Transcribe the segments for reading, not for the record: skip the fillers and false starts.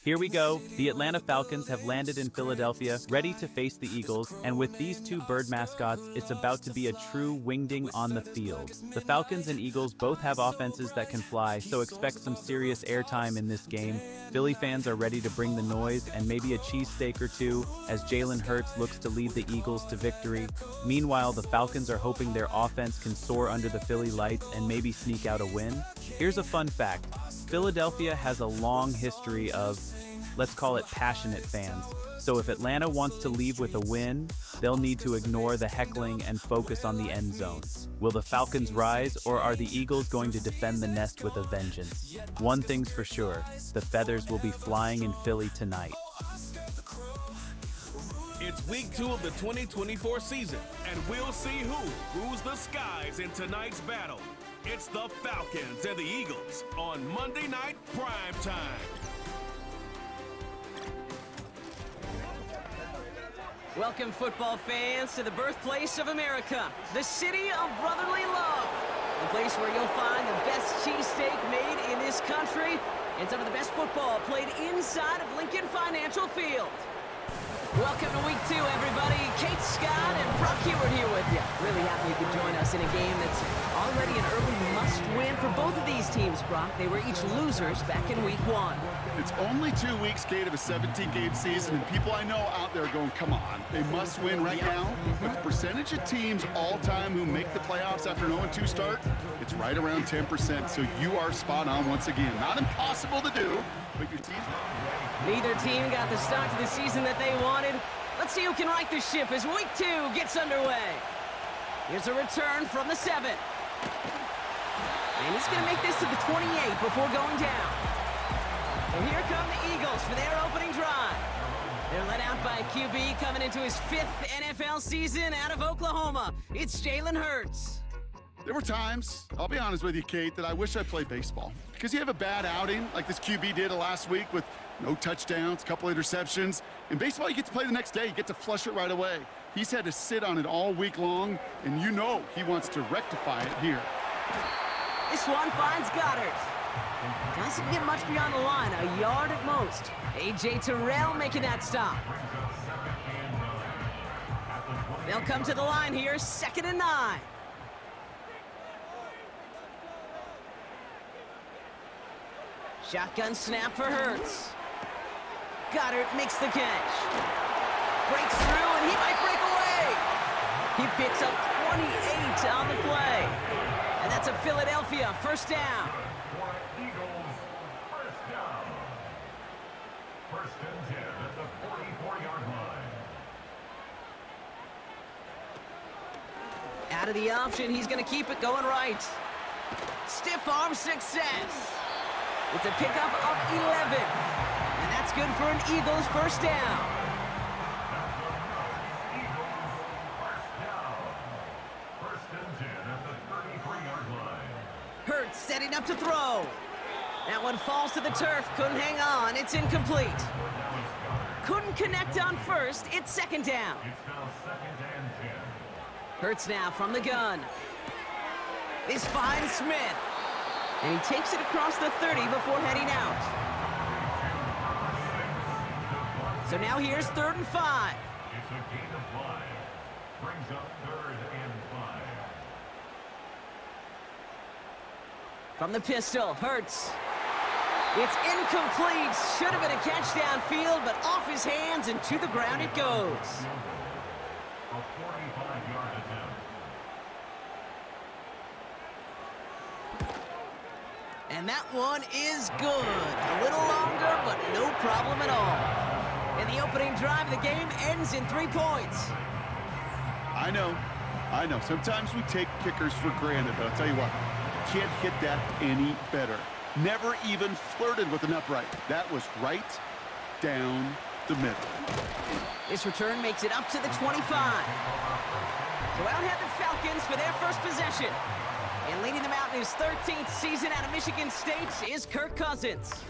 Here we go. The Atlanta Falcons have landed in Philadelphia, ready to face the Eagles, and with these two bird mascots, it's about to be a true wingding on the field. The Falcons and Eagles both have offenses that can fly, so expect some serious airtime in this game. Philly fans are ready to bring the noise and maybe a cheesesteak or two as Jalen Hurts looks to lead the Eagles to victory. Meanwhile, the Falcons are hoping their offense can soar under the Philly lights and maybe sneak out a win. Here's a fun fact. Philadelphia has a long history of, let's call it, passionate fans. So if Atlanta wants to leave with a win, they'll need to ignore the heckling and focus on the end zone. Will the Falcons rise, or are the Eagles going to defend the nest with a vengeance? One thing's for sure, the feathers will be flying in Philly tonight. It's week 2 of the 2024 season, and we'll see who rules the skies in tonight's battle. It's the Falcons and the Eagles on Monday Night Prime Time. Welcome, football fans, to the birthplace of America, the city of brotherly love. The place where you'll find the best cheesesteak made in this country and some of the best football played inside of Lincoln Financial Field. Welcome to week 2, everybody. Kate Scott and Brock Heward here with you. Really happy you could join us in a game that's already an early must-win for both of these teams, Brock. They were each losers back in week 1. It's only 2 weeks, Kate, of a 17-game season, and people I know out there going, come on, they must win right now. But the percentage of teams all-time who make the playoffs after an 0-2 start, it's right around 10%, so you are spot on once again. Not impossible to do, but your team... Neither team got the start to the season that they wanted. Let's see who can right the ship as week 2 gets underway. Here's a return from the 7. And he's going to make this to the 28 before going down. And here come the Eagles for their opening drive. They're led out by a QB coming into his 5th NFL season out of Oklahoma. It's Jalen Hurts. There were times, I'll be honest with you, Kate, that I wish I played baseball. Because you have a bad outing, like this QB did last week with no touchdowns, a couple interceptions. In baseball, you get to play the next day. You get to flush it right away. He's had to sit on it all week long, and you know he wants to rectify it here. This one finds Goddard. Doesn't get much beyond the line, a yard at most. A.J. Terrell making that stop. They'll come to the line here, 2nd and 9. Shotgun snap for Hurts. Goddard makes the catch. Breaks through, and he might break away. He picks up 28 on the play. And that's a Philadelphia first down. Eagles, first down. 1st and 10 at the 44-yard line. Out of the option, he's going to keep it going right. Stiff arm success. It's a pickup of 11. And that's good for an Eagles first down. Eagles, first down. 1st and 10 at the 33-yard line. Hurts setting up to throw. That one falls to the turf. Couldn't hang on. It's incomplete. Couldn't connect on first. It's 2nd down. It's now 2nd and 10. Hurts now from the gun. This finds Smith. And he takes it across the 30 before heading out. So now here's 3rd and 5. It's a gain of 5. Brings up 3rd and 5. From the pistol, Hurts. It's incomplete. Should have been a catch downfield, but off his hands and to the ground it goes. A 45-yard attempt. And that one is good. A little longer, but no problem at all. And the opening drive of the game ends in 3 points. I know. Sometimes we take kickers for granted, but I'll tell you what, you can't hit that any better. Never even flirted with an upright. That was right down the middle. This return makes it up to the 25. So out head the Falcons for their first possession. And leading them out in his 13th season out of Michigan State is Kirk Cousins.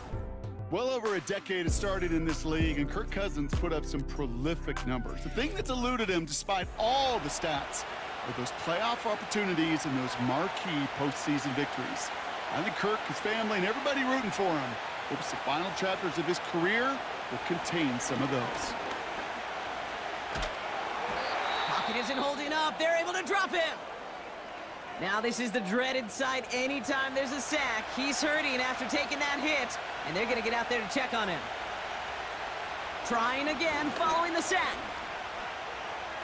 Well over a decade has started in this league, and Kirk Cousins put up some prolific numbers. The thing that's eluded him, despite all the stats, are those playoff opportunities and those marquee postseason victories. I think Kirk, his family, and everybody rooting for him Hopes the final chapters of his career will contain some of those. Pocket isn't holding up. They're able to drop him. Now this is the dreaded sight anytime there's a sack. He's hurting after taking that hit, and they're going to get out there to check on him. Trying again following the sack.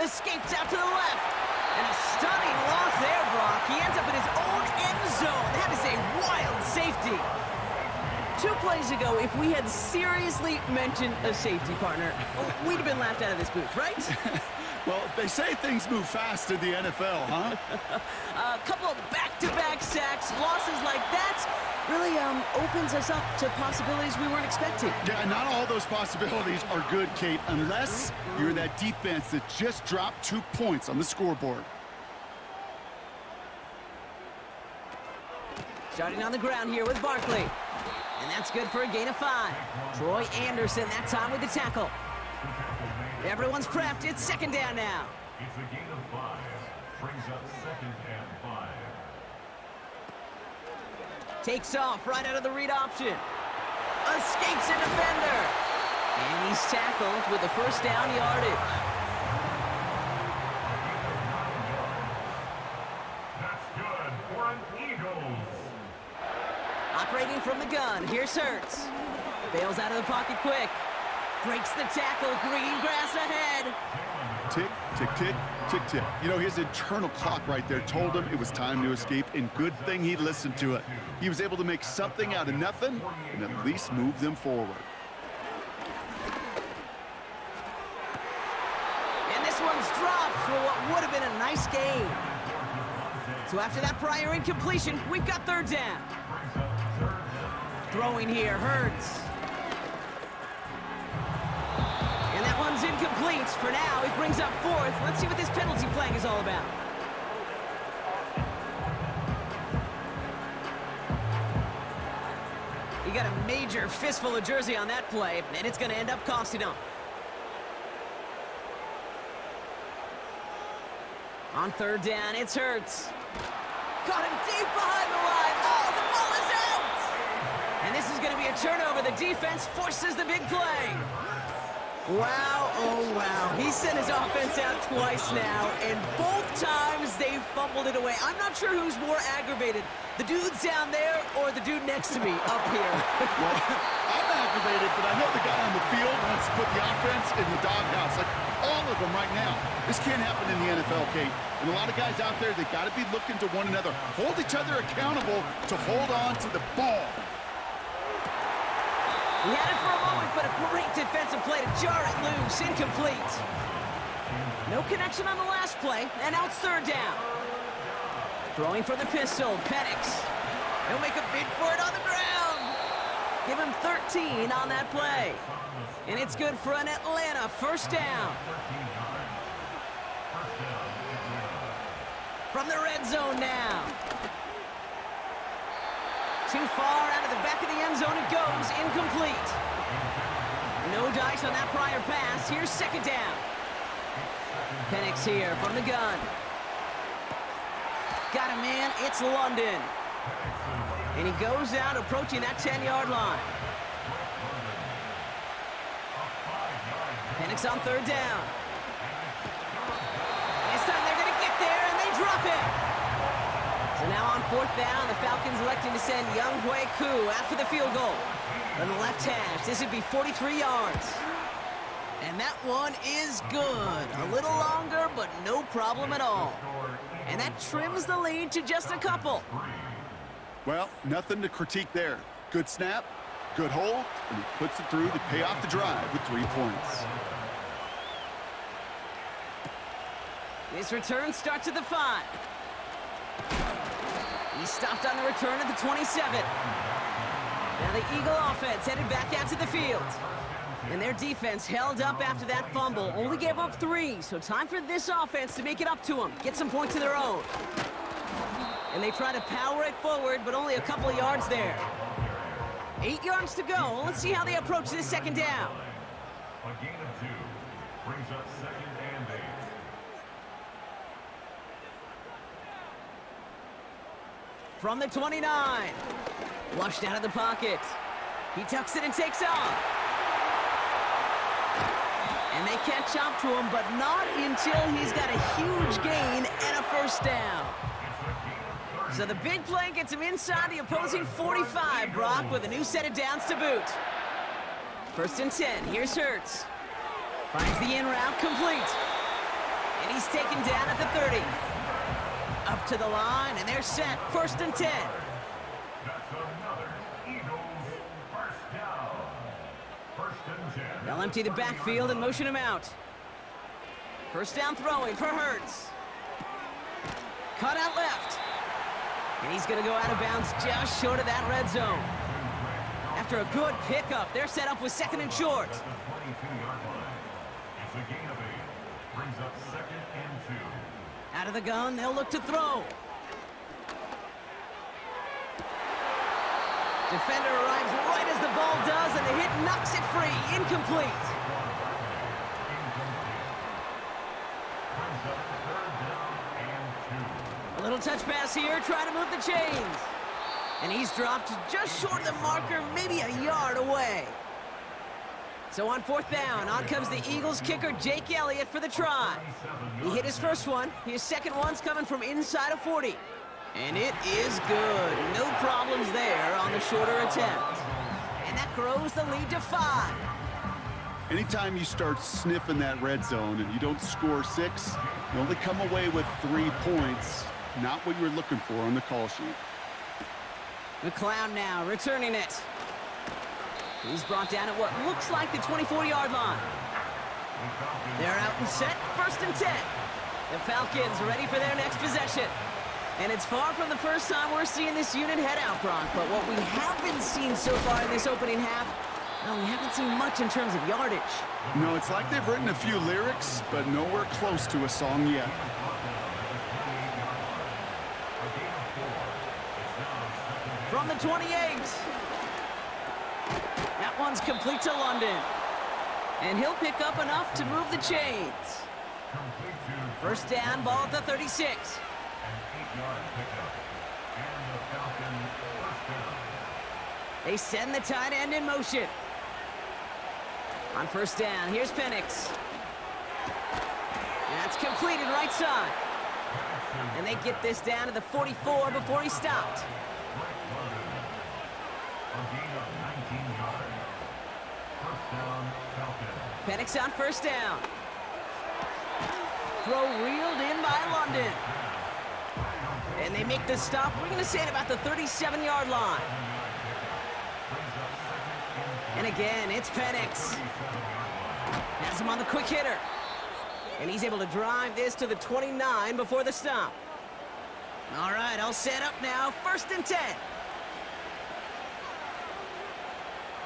Escapes out to the left. And a stunning loss there, Brock. He ends up in his own end zone. That is a wild safety. 2 plays ago, if we had seriously mentioned a safety partner, we'd have been laughed out of this booth, right? Well, they say things move fast in the NFL, huh? A couple of back-to-back sacks, losses like that, really opens us up to possibilities we weren't expecting. Yeah, not all those possibilities are good, Kate, unless you're that defense that just dropped 2 points on the scoreboard. Starting on the ground here with Barkley. And that's good for a gain of 5. Troy Anderson that time with the tackle. Everyone's prepped. It's second down now. It's a gain of 5. Brings up 2nd and 5. Takes off right out of the read option. Escapes a defender. And he's tackled with the first down yardage. That's good for an Eagles. Operating from the gun. Here's Hurts. Bails out of the pocket quick. Breaks the tackle. Green grass ahead. Tick, tick, tick, tick, tick. You know, his internal clock right there told him it was time to escape, and good thing he listened to it. He was able to make something out of nothing and at least move them forward. And this one's dropped for what would have been a nice gain. So after that prior incompletion, we've got third down. Throwing here, Hurts. And that one's incomplete. For now, he brings up 4th. Let's see what this penalty flag is all about. He got a major fistful of jersey on that play, and it's going to end up costing him. On third down, it's Hurts. Got him deep behind the line. Oh, the ball is out! And this is going to be a turnover. The defense forces the big play. Wow, oh wow. He sent his offense out twice now, and both times they fumbled it away. I'm not sure who's more aggravated, the dudes down there or the dude next to me up here. Well, I'm aggravated, but I know the guy on the field wants to put the offense in the doghouse, like all of them right now. This can't happen in the NFL, Kate. And a lot of guys out there, they got to be looking to one another, hold each other accountable to hold on to the ball. He had it for a moment, but a great defensive play to jar it loose. Incomplete. No connection on the last play, and now it's third down. Throwing for the pistol, Penix. He'll make a bid for it on the ground. Give him 13 on that play. And it's good for an Atlanta first down. From the red zone now. Too far out of the back of the end zone it goes. Incomplete. No dice on that prior pass. Here's second down. Penix here from the gun. Got a man. It's London. And he goes out approaching that 10-yard line. Penix on third down. This time they're going to get there, and they drop it. So now on fourth down, the Falcons electing to send Younghoe Koo after the field goal. From the left hash, this would be 43 yards. And that one is good. A little longer, but no problem at all. And that trims the lead to just a couple. Well, nothing to critique there. Good snap, good hold, and he puts it through to pay off the drive with 3 points. This return starts at the 5. He stopped on the return at the 27. Now the Eagle offense headed back out to the field. And their defense held up after that fumble. Only gave up 3, so time for this offense to make it up to them. Get some points of their own. And they try to power it forward, but only a couple of yards there. 8 yards to go. Let's see how they approach this second down. A gain of 2 brings up 2nd and 8. From the 29. Flushed out of the pocket. He tucks it and takes off. And they catch up to him, but not until he's got a huge gain and a first down. So the big play gets him inside the opposing 45, Brock, with a new set of downs to boot. 1st and 10, here's Hurts. Finds the in route complete. And he's taken down at the 30. Up to the line, and they're set. 1st and 10. That's another Eagles first down. 1st and 10. They'll empty the backfield and motion him out. First down throwing for Hurts. Cut out left. And he's going to go out of bounds just short of that red zone. After a good pickup, they're set up with 2nd and short. At the 22-yard line. It's a gain of 8. Brings up 2nd and 2. Out of the gun, they'll look to throw. Defender arrives right as the ball does, and the hit knocks it free. Incomplete. Brings up 3rd down and 2. A little touch pass here, trying to move the chains. And he's dropped just short of the marker, maybe a yard away. So on 4th down, on comes the Eagles kicker, Jake Elliott, for the try. He hit his first one. His second one's coming from inside of 40. And it is good. No problems there on the shorter attempt. And that grows the lead to 5. Anytime you start sniffing that red zone and you don't score 6, you only come away with 3 points. Not what you were looking for on the call sheet. McLeod now returning it. He's brought down at what looks like the 24-yard line. They're out and set, 1st and 10. The Falcons ready for their next possession. And it's far from the first time we're seeing this unit head out, Brock. But what we haven't seen so far in this opening half, well, we haven't seen much in terms of yardage. No, it's like they've written a few lyrics, but nowhere close to a song yet. From the 28. That one's complete to London. And he'll pick up enough to move the chains. First down, ball at the 36. An 8-yard pickup. And the Falcons first down. They send the tight end in motion. On first down, here's Penix. That's completed right side. And they get this down to the 44 before he stopped. A gain of 19 yards. First down, Falcons. Penix on first down. Throw reeled in by London. And they make the stop, we're going to say, at about the 37-yard line. And again, it's Penix. Has him on the quick hitter. And he's able to drive this to the 29 before the stop. All right, all set up now. 1st and 10.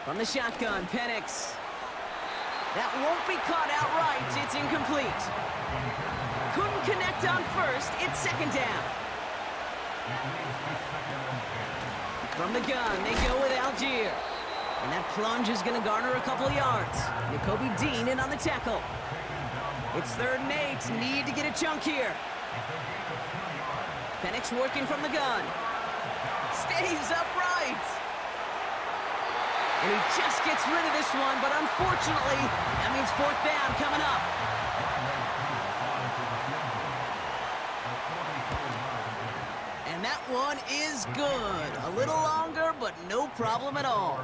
From the shotgun, Penix. That won't be caught outright. It's incomplete. Couldn't connect on first. It's 2nd down. From the gun, they go with Algier. And that plunge is going to garner a couple of yards. Nakobe Dean in on the tackle. It's 3rd and 8. Need to get a chunk here. Penix working from the gun. Stays upright. And he just gets rid of this one, but unfortunately, that means 4th down coming up. And that one is good. A little longer, but no problem at all.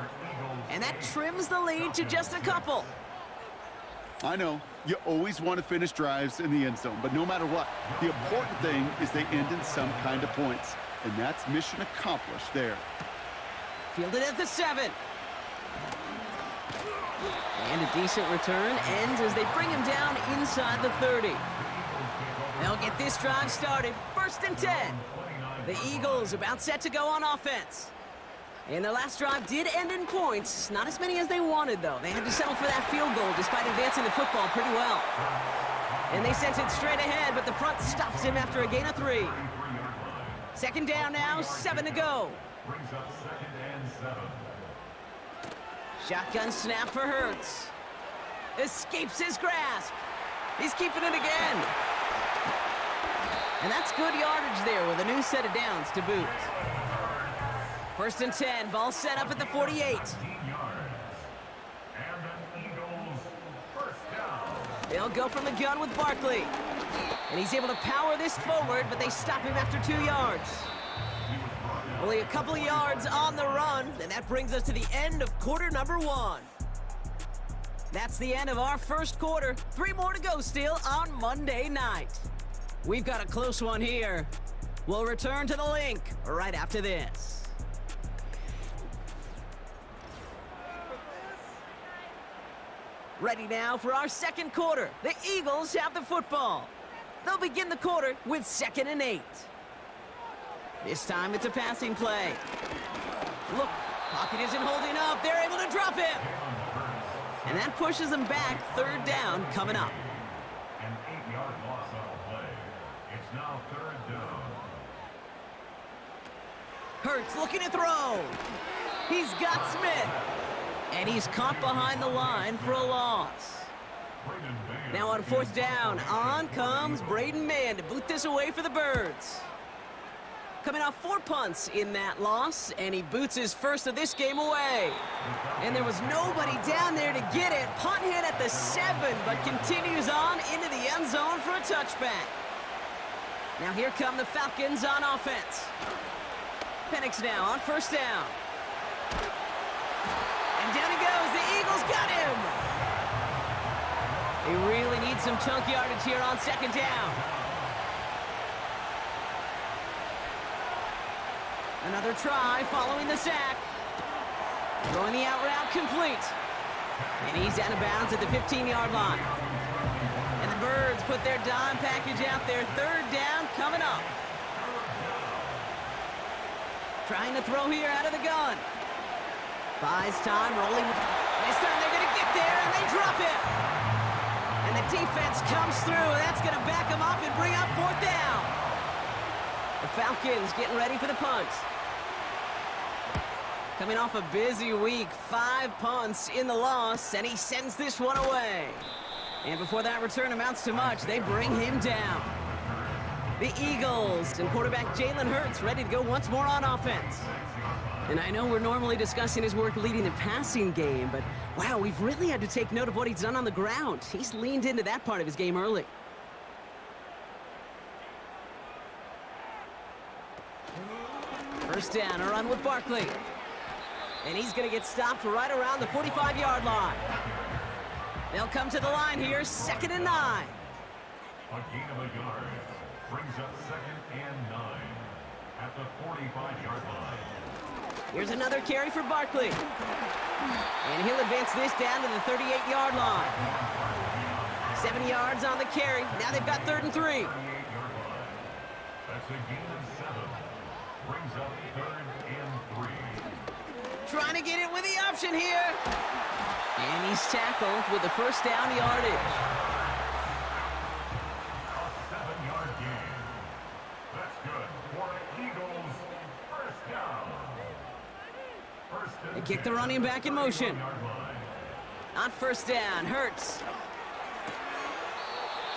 And that trims the lead to just a couple. I know, you always want to finish drives in the end zone, but no matter what, the important thing is they end in some kind of points. And that's mission accomplished there. Fielded at the 7. And a decent return ends as they bring him down inside the 30. They'll get this drive started. 1st and 10. The Eagles about set to go on offense. And their last drive did end in points. Not as many as they wanted, though. They had to settle for that field goal despite advancing the football pretty well. And they sent it straight ahead, but the front stops him after a gain of 3. 2nd down now, 7 to go. Brings up 2nd and 7. Shotgun snap for Hurts. Escapes his grasp. He's keeping it again. And that's good yardage there with a new set of downs to boot. 1st and 10, ball set up at the 48. They'll go from the gun with Barkley. And he's able to power this forward, but they stop him after 2 yards. Only a couple of yards on the run, and that brings us to the end of quarter number 1. That's the end of our first quarter. 3 more to go still on Monday night. We've got a close one here. We'll return to the link right after this. Ready now for our second quarter. The Eagles have the football. They'll begin the quarter with 2nd and 8. This time it's a passing play. Look, pocket isn't holding up. They're able to drop him. And that pushes them back. 3rd down coming up. An 8-yard loss on the play. It's now 3rd down. Hurts looking to throw. He's got Smith. And he's caught behind the line for a loss. Now on 4th down, on comes Braden Mann to boot this away for the Birds. Coming off 4 punts in that loss, and he boots his first of this game away. And there was nobody down there to get it. Punt hit at the 7, but continues on into the end zone for a touchback. Now here come the Falcons on offense. Penix now on 1st down. And down he goes. The Eagles got him. They really need some chunk yardage here on 2nd down. Another try following the sack. Throwing the out route complete. And he's out of bounds at the 15-yard line. And the Birds put their dime package out there. 3rd down coming up. Trying to throw here out of the gun. Buys time, rolling. This time they're going to get there, and they drop it. And the defense comes through, and that's going to back them up and bring up 4th down. The Falcons getting ready for the punt. Coming off a busy week, 5 punts in the loss, and he sends this one away. And before that return amounts to much, they bring him down. The Eagles and quarterback Jalen Hurts ready to go once more on offense. And I know we're normally discussing his work leading the passing game, but wow, we've really had to take note of what he's done on the ground. He's leaned into that part of his game early. First down, a run with Barkley. And he's going to get stopped right around the 45-yard line. They'll come to the line here, 2nd and 9. A gain of a yard brings up 2nd and 9 at the 45-yard line. Here's another carry for Barkley. And he'll advance this down to the 38-yard line. 7 yards on the carry. Now they've got 3rd and 3. 38-yard line. That's a gain of 7. Brings up 3rd and 3. Trying to get it with the option here. And he's tackled with the 1st down yardage. A 7-yard gain. That's good for the Eagles. 1st down. They kick the running back in motion. On 1st down, Hurts.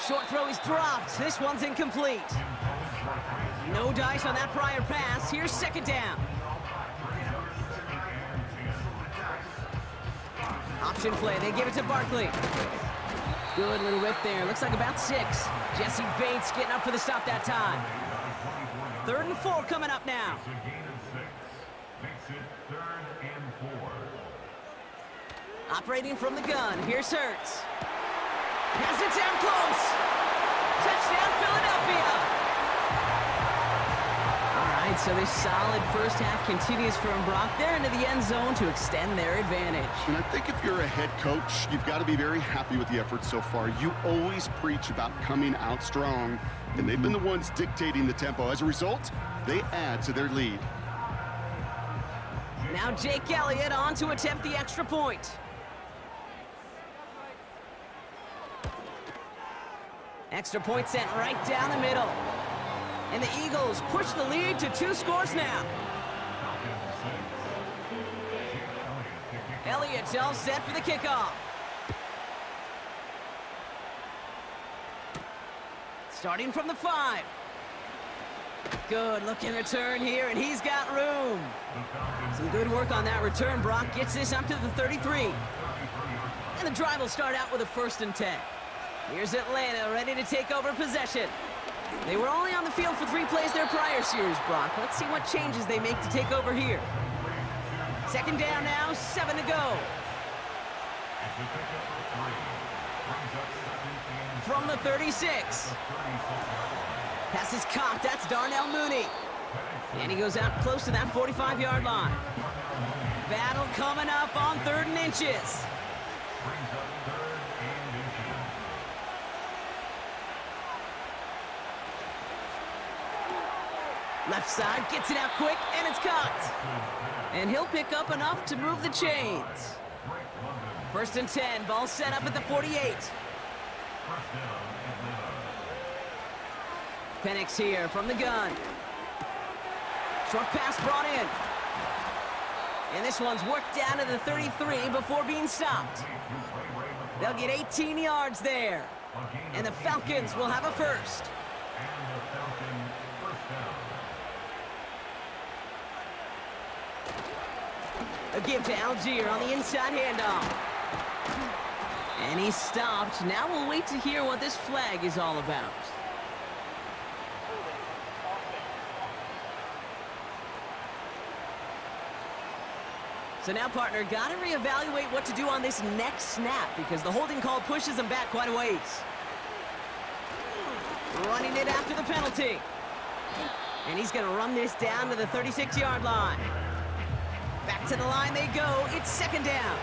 Short throw is dropped. This one's incomplete. No dice on that prior pass. Here's 2nd down. Option play. They give it to Barkley. Good little rip there. Looks like about 6. Jesse Bates getting up for the stop that time. 3rd and 4 coming up now. It's a gain of 6. Makes it 3rd and 4. Operating from the gun. Here's Hurts. Has it down close. Touchdown, Philadelphia. All right, so this solid first half continues from Brock. They're into the end zone to extend their advantage. And I think if you're a head coach, you've got to be very happy with the effort so far. You always preach about coming out strong, and they've been the ones dictating the tempo. As a result, they add to their lead. Now Jake Elliott on to attempt the extra point. Extra point sent right down the middle. And the Eagles push the lead to 2 scores now. Elliott's all set for the kickoff. Starting from the 5. Good looking return here, and he's got room. Some good work on that return. Brock gets this up to the 33. And the drive will start out with a 1st and 10. Here's Atlanta ready to take over possession. They were only on the field for 3 plays their prior series, Brock. Let's see what changes they make to take over here. Second down now, 7 to go. From the 36. Pass is caught. That's Darnell Mooney. And he goes out close to that 45-yard line. Battle coming up on 3rd and inches. Left side, gets it out quick, and it's caught. And he'll pick up enough to move the chains. 1st and 10, ball set up at the 48. Penix here from the gun. Short pass brought in. And this one's worked down to the 33 before being stopped. They'll get 18 yards there. And the Falcons will have a first. A give to Algier on the inside handoff. And he's stopped. Now we'll wait to hear what this flag is all about. So now, partner, got to reevaluate what to do on this next snap because the holding call pushes him back quite a ways. Running it after the penalty. And he's going to run this down to the 36-yard line. Back to the line they go. It's 2nd down.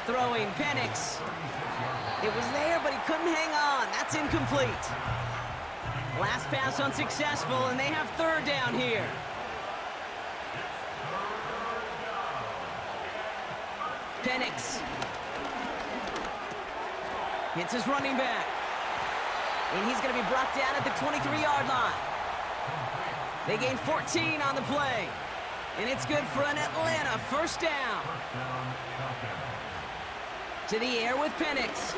Throwing Penix. It was there, but he couldn't hang on. That's incomplete. Last pass unsuccessful, and they have 3rd down here. Penix hits his running back. And he's going to be brought down at the 23-yard line. They gain 14 on the play. And it's good for an Atlanta 1st down. To the air with Penix.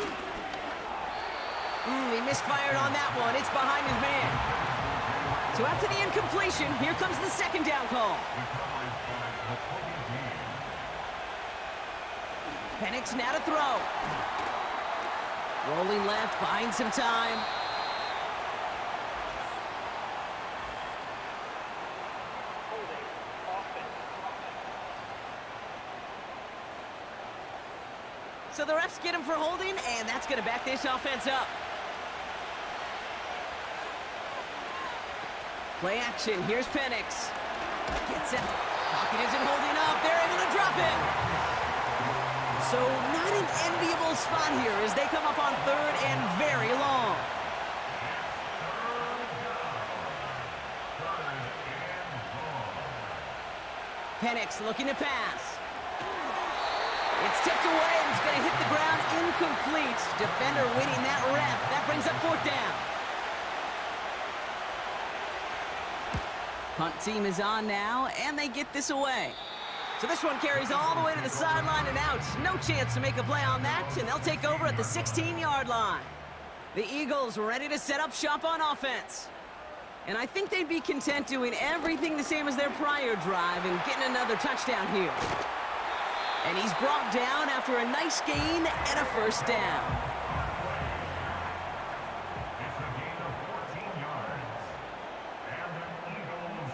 He misfired on that one. It's behind his man. So after the incompletion, here comes the 2nd down call. Penix now to throw. Rolling left, buying some time. So the refs get him for holding, and that's going to back this offense up. Play action. Here's Penix. Gets it. Pocket isn't holding up. They're able to drop it. So not an enviable spot here as they come up on 3rd and very long. Penix looking to pass. It's tipped away and it's going to hit the ground incomplete. Defender winning that rep. That brings up 4th down. Punt team is on now, and they get this away. So this one carries all the way to the sideline and out. No chance to make a play on that, and they'll take over at the 16-yard line. The Eagles ready to set up shop on offense. And I think they'd be content doing everything the same as their prior drive and getting another touchdown here. And he's brought down after a nice gain and a 1st down. It's a gain of 14 yards. And the Eagles'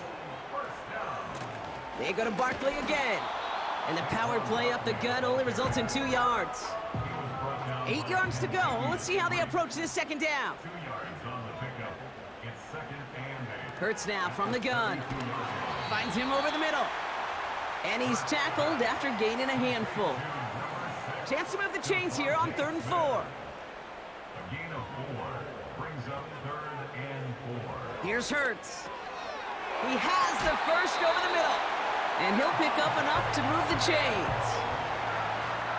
1st down. They go to Barkley again. And the power play up the gut only results in 2 yards. 8 yards to go. Let's see how they approach this 2nd down. 2 yards on the pickup. It's 2nd and 8. Hurts now from the gun. Finds him over the middle. And he's tackled after gaining a handful. Chance to move the chains here on 3rd and 4. A gain of 4 brings up 3rd and 4. Here's Hurts. He has the first over the middle. And he'll pick up enough to move the chains.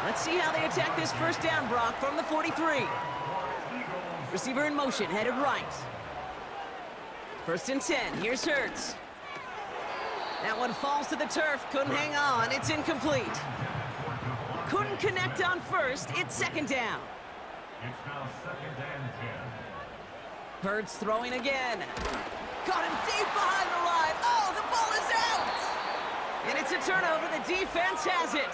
Let's see how they attack this 1st down, Brock, from the 43. Receiver in motion, headed right. 1st and 10, here's Hurts. That one falls to the turf, couldn't hang on, it's incomplete. Couldn't connect on 1st, it's 2nd down. It's now 2nd and 10. Hurts throwing again. Got him deep behind the line. Oh, the ball is out! And it's a turnover, the defense has it.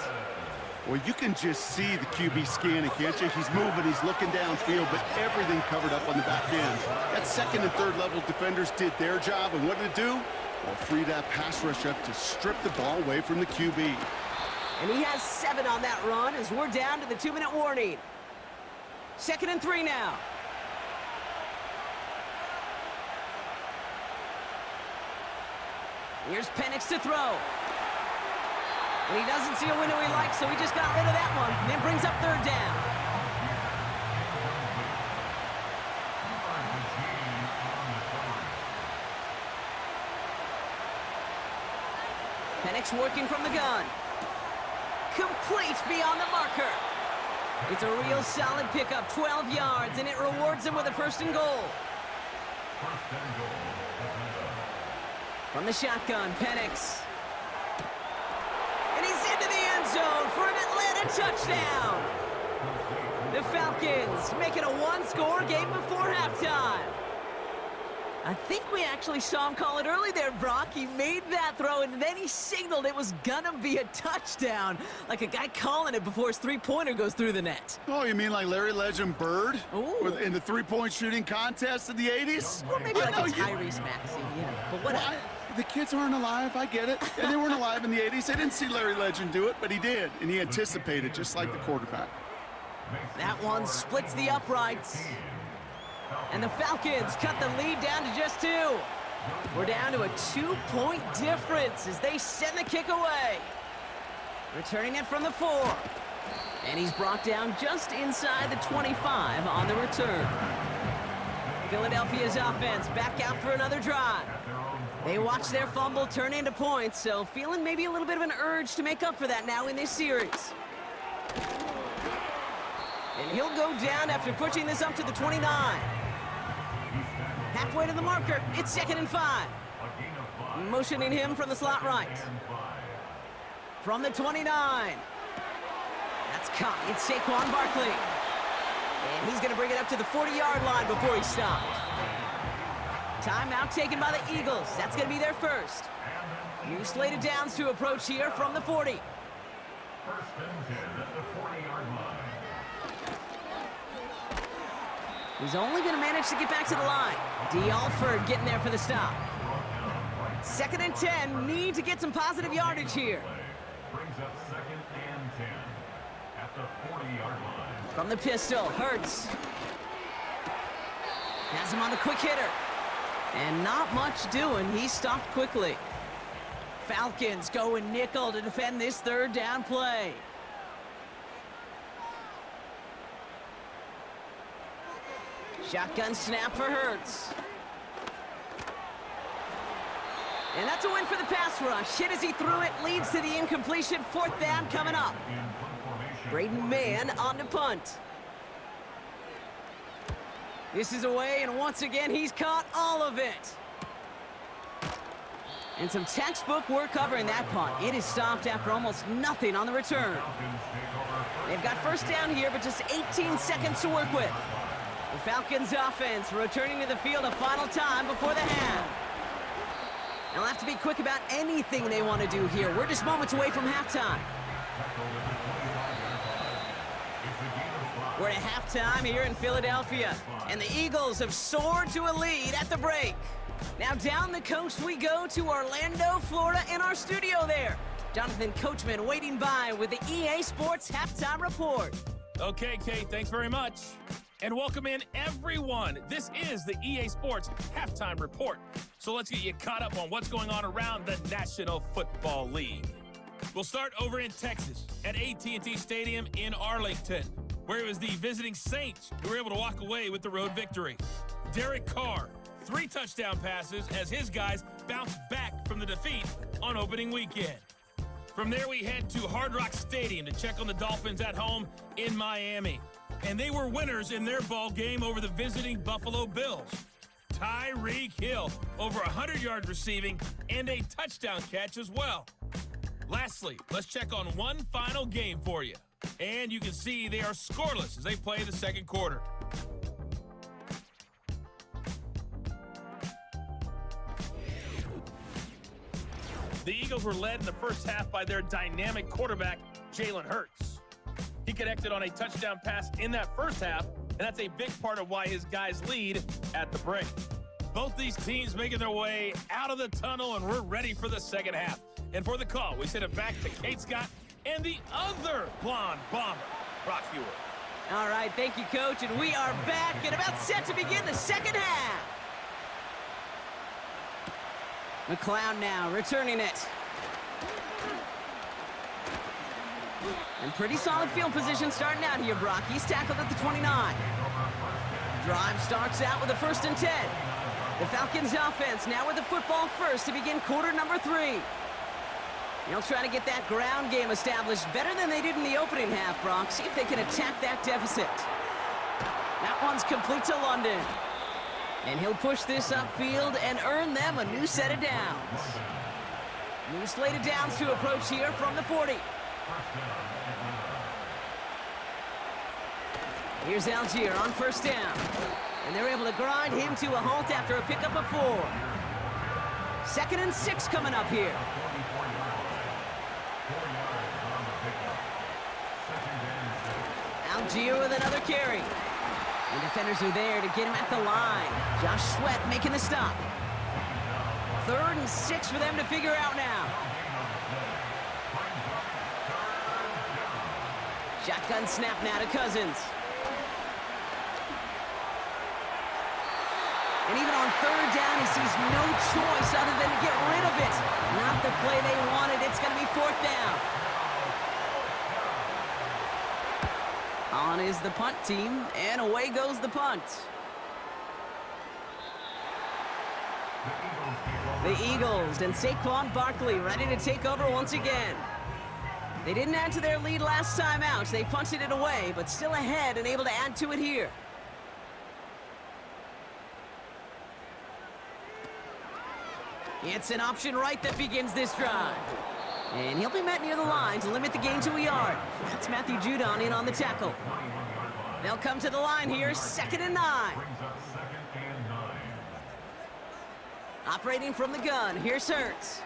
Well, you can just see the QB scanning, can't you? He's moving, he's looking downfield, but everything covered up on the back end. That second and third level defenders did their job, and what did it do? Well, free that pass rush up to strip the ball away from the QB. And he has 7 on that run as we're down to the 2-minute warning. 2nd and 3 now. Here's Penix to throw. And he doesn't see a window he likes, so he just got rid of that one. And then brings up 3rd down. Penix working from the gun. Complete beyond the marker. It's a real solid pickup, 12 yards, and it rewards him with a 1st and goal. From the shotgun, Penix. And he's into the end zone for an Atlanta touchdown. The Falcons make it a 1-score game before halftime. I think we actually saw him call it early there, Brock. He made that throw, and then he signaled it was gonna be a touchdown. Like a guy calling it before his 3-pointer goes through the net. Oh, you mean like Larry Legend Bird? Ooh. In the 3-point shooting contest in the 80s? Or maybe like a Tyrese Maxey, you know. But whatever. Well, the kids aren't alive, I get it. And they weren't alive in the 80s. They didn't see Larry Legend do it, but he did. And he anticipated, just like the quarterback. That one splits the uprights. And the Falcons cut the lead down to just 2. We're down to a 2-point difference as they send the kick away. Returning it from the 4. And he's brought down just inside the 25 on the return. Philadelphia's offense back out for another drive. They watch their fumble turn into points, so feeling maybe a little bit of an urge to make up for that now in this series. And he'll go down after pushing this up to the 29. Halfway to the marker, it's 2nd and 5. Motioning him from the slot right. From the 29. That's caught. It's Saquon Barkley. And he's going to bring it up to the 40-yard line before he's stopped. Timeout taken by the Eagles. That's going to be their first. New slate of downs to approach here from the 40. 1st and 10 at the 40-yard line. He's only going to manage to get back to the line. D. Alford getting there for the stop. 2nd and 10. Need to get some positive yardage here. Brings up 2nd and 10 at the 40-yard line. From the pistol, Hurts. Has him on the quick hitter. And not much doing. He stopped quickly. Falcons going nickel to defend this 3rd down play. Shotgun snap for Hurts. And that's a win for the pass rush. Hit as he threw it, leads to the incompletion. 4th down coming up. Braden Mann on the punt. This is away, and once again, he's caught all of it. And some textbook work covering that punt. It is stopped after almost nothing on the return. They've got 1st down here, but just 18 seconds to work with. The Falcons offense returning to the field a final time before the half. They'll have to be quick about anything they want to do here. We're just moments away from halftime. We're at halftime here in Philadelphia, and the Eagles have soared to a lead at the break. Now down the coast we go to Orlando, Florida, in our studio there. Jonathan Coachman waiting by with the EA Sports Halftime Report. Okay, Kate, thanks very much. And welcome in, everyone. This is the EA Sports Halftime Report. So let's get you caught up on what's going on around the National Football League. We'll start over in Texas at AT&T Stadium in Arlington, where it was the visiting Saints who were able to walk away with the road victory. Derek Carr, 3 touchdown passes as his guys bounced back from the defeat on opening weekend. From there, we head to Hard Rock Stadium to check on the Dolphins at home in Miami. And they were winners in their ball game over the visiting Buffalo Bills. Tyreek Hill, over 100 yards receiving and a touchdown catch as well. Lastly, let's check on one final game for you. And you can see they are scoreless as they play the 2nd quarter. The Eagles were led in the first half by their dynamic quarterback, Jalen Hurts. He connected on a touchdown pass in that first half, and that's a big part of why his guys lead at the break. Both these teams making their way out of the tunnel, and we're ready for the second half. And for the call, we send it back to Kate Scott and the other blonde bomber, Brock Hewitt. All right, thank you, Coach, and we are back and about set to begin the second half. McLeod now returning it. And pretty solid field position starting out here, Brock. He's tackled at the 29. Drive starts out with a 1st and 10. The Falcons offense now with the football first to begin quarter number 3. They'll try to get that ground game established better than they did in the opening half, Brock. See if they can attack that deficit. That one's complete to London. And he'll push this upfield and earn them a new set of downs. New slate of downs to approach here from the 40. Here's Algier on 1st down. And they're able to grind him to a halt after a pickup of 4. 2nd and 6 coming up here. Algier with another carry. The defenders are there to get him at the line. Josh Sweat making the stop. 3rd and 6 for them to figure out now. Shotgun snap now to Cousins. And even on 3rd down, he sees no choice other than to get rid of it. Not the play they wanted. It's going to be 4th down. On is the punt team, and away goes the punt. The Eagles and Saquon Barkley ready to take over once again. They didn't add to their lead last time out. They punted it away, but still ahead and able to add to it here. It's an option right that begins this drive. And he'll be met near the line to limit the gain to a yard. That's Matthew Judon in on the tackle. They'll come to the line here, 2nd and 9. Operating from the gun, here's Hurts.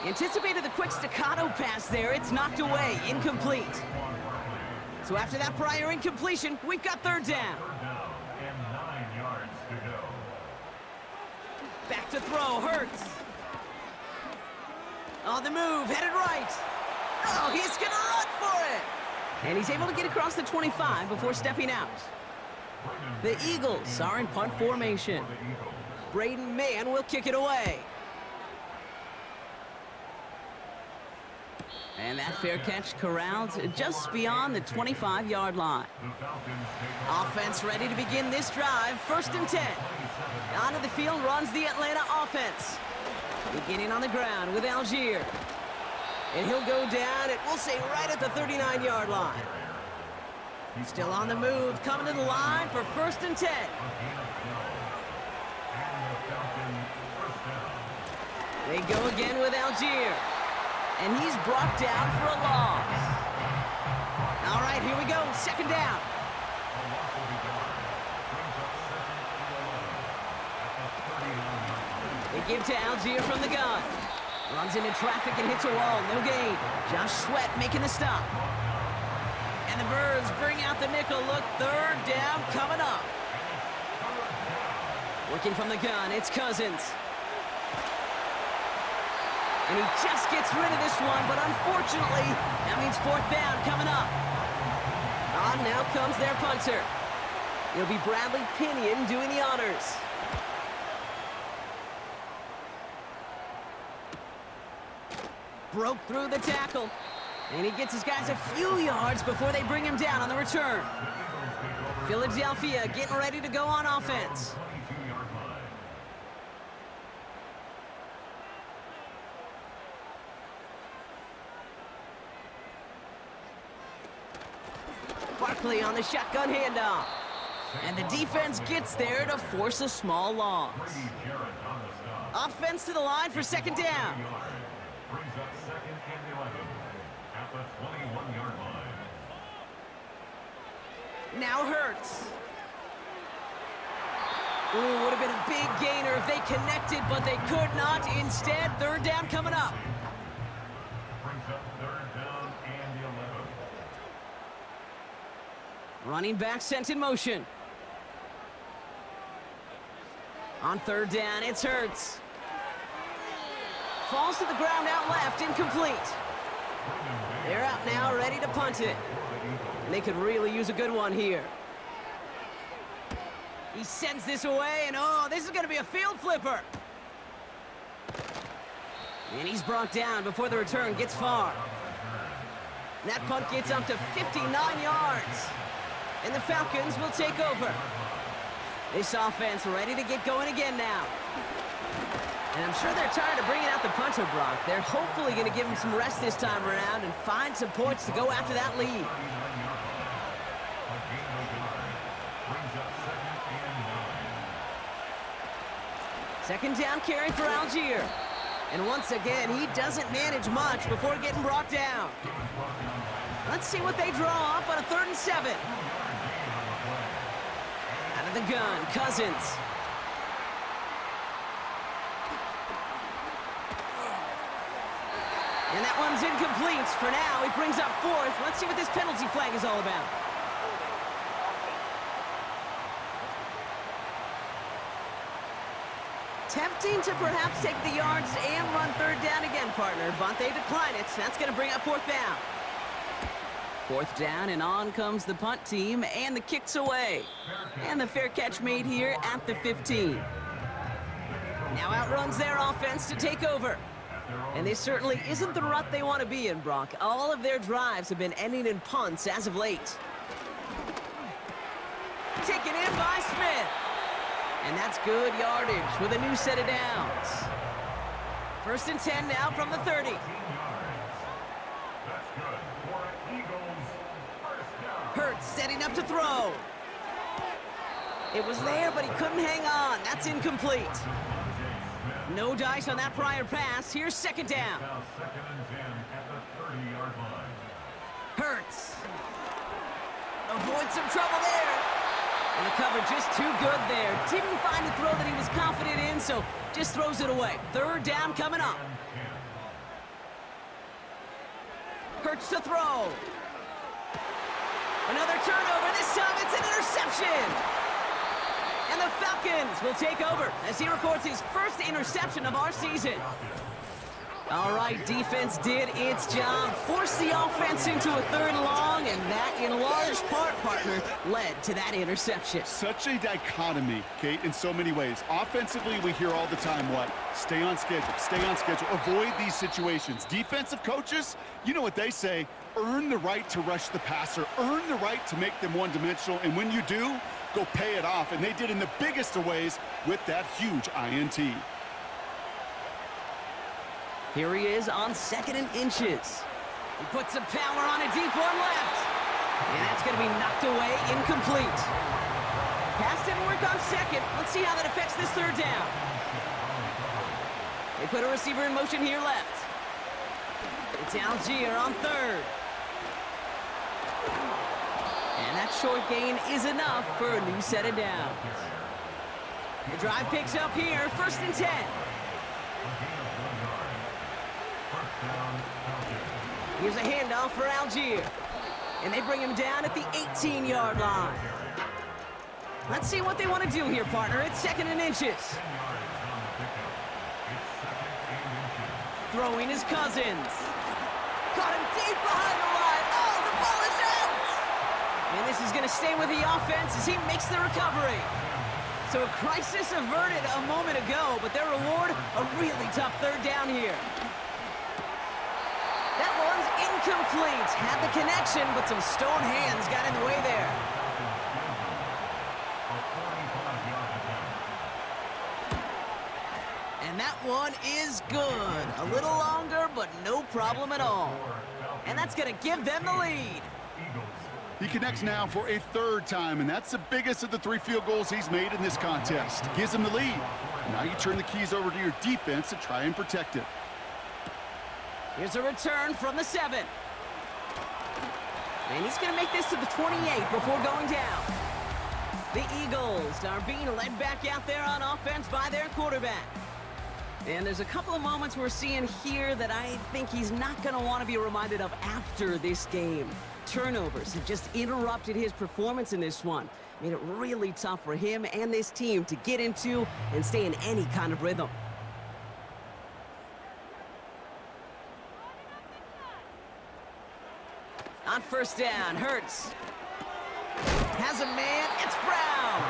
Anticipated the quick staccato pass there. It's knocked away, incomplete. So after that prior incompletion, we've got 3rd down. Back to throw, Hurts. On the move, headed right. Oh, he's going to run for it. And he's able to get across the 25 before stepping out. The Eagles are in punt formation. Braden Mann will kick it away. And that fair catch corralled just beyond the 25-yard line. Offense ready to begin this drive, 1st and 10. Onto the field runs the Atlanta offense. Beginning on the ground with Algier. And he'll go down, it will say right at the 39-yard line. Still on the move, coming to the line for 1st and 10. They go again with Algier. And he's brought down for a loss. All right, here we go, 2nd down. They give to Algier from the gun. Runs into traffic and hits a wall, no gain. Josh Sweat making the stop. And the Birds bring out the nickel look, 3rd down coming up. Working from the gun, it's Cousins. And he just gets rid of this one, but unfortunately, that means 4th down coming up. On now comes their punter. It'll be Bradley Pinion doing the honors. Broke through the tackle. And he gets his guys a few yards before they bring him down on the return. Philadelphia getting ready to go on offense. Barkley on the shotgun handoff. And the defense gets there to force a small loss. Offense to the line for 2nd down. Brings up 2nd and 11 at the 21-yard line. Now Hurts. Ooh, would have been a big gainer if they connected, but they could not. Instead, 3rd down coming up. Brings up 3rd down and 11. Running back sent in motion. On third down, it's Hurts. Falls to the ground out left, incomplete. They're out now, ready to punt it. And they could really use a good one here. He sends this away, and oh, this is going to be a field flipper. And he's brought down before the return gets far. And that punt gets up to 59 yards. And the Falcons will take over. This offense ready to get going again now. And I'm sure they're tired of bringing out the punter, Brock. They're hopefully going to give him some rest this time around and find some points to go after that lead. Second down carry for Algier. And once again, he doesn't manage much before getting brought down. Let's see what they draw up on a 3rd and 7. Out of the gun, Cousins. And that one's incomplete. For now, he brings up 4th. Let's see what this penalty flag is all about. Tempting to perhaps take the yards and run 3rd down again, partner, but they decline it. That's going to bring up 4th down. 4th down, and on comes the punt team, and the kick's away. And the fair catch made here at the 15. Now outruns their offense to take over. And this certainly isn't the rut they want to be in, Brock. All of their drives have been ending in punts as of late. Taken in by Smith. And that's good yardage with a new set of downs. 1st and 10 now from the 30. Hurts setting up to throw. It was there, but he couldn't hang on. That's incomplete. No dice on that prior pass. Here's 2nd down. Hurts. Avoid some trouble there. And the cover just too good there. Didn't find a throw that he was confident in, so just throws it away. 3rd down coming up. Hurts to throw. Another turnover. This time it's an interception. And the Falcons will take over as he records his 1st interception of our season. All right, defense did its job. Forced the offense into a 3rd and long, and that, in large part, partner, led to that interception. Such a dichotomy, Kate, in so many ways. Offensively, we hear all the time what? Stay on schedule, avoid these situations. Defensive coaches, you know what they say, earn the right to rush the passer, earn the right to make them one-dimensional, and when you do, go pay it off. And they did in the biggest of ways with that huge INT. Here he is on 2nd and inches. He puts some power on a deep one left. And that's going to be knocked away, incomplete. Pass didn't work on 2nd. Let's see how that affects this 3rd down. They put a receiver in motion here left. It's Algier on 3rd. And that short gain is enough for a new set of downs. The drive picks up here, 1st and 10. Here's a handoff for Algier. And they bring him down at the 18-yard line. Let's see what they want to do here, partner. It's 2nd and inches. Throwing is Cousins. Caught him deep behind the line. Oh, the ball is out! And this is going to stay with the offense as he makes the recovery. So a crisis averted a moment ago, but their reward, a really tough 3rd down here. That one's incomplete. Had the connection, but some stone hands got in the way there. And that one is good. A little longer, but no problem at all. And that's going to give them the lead. He connects now for a 3rd time, and that's the biggest of the 3 field goals he's made in this contest. Gives him the lead. Now you turn the keys over to your defense to try and protect it. Here's a return from the 7. And he's going to make this to the 28 before going down. The Eagles are being led back out there on offense by their quarterback. And there's a couple of moments we're seeing here that I think he's not going to want to be reminded of after this game. turnovers have just interrupted his performance in this one. Made it really tough for him and this team to get into and stay in any kind of rhythm. On first down, Hurts. Has a man, it's Brown.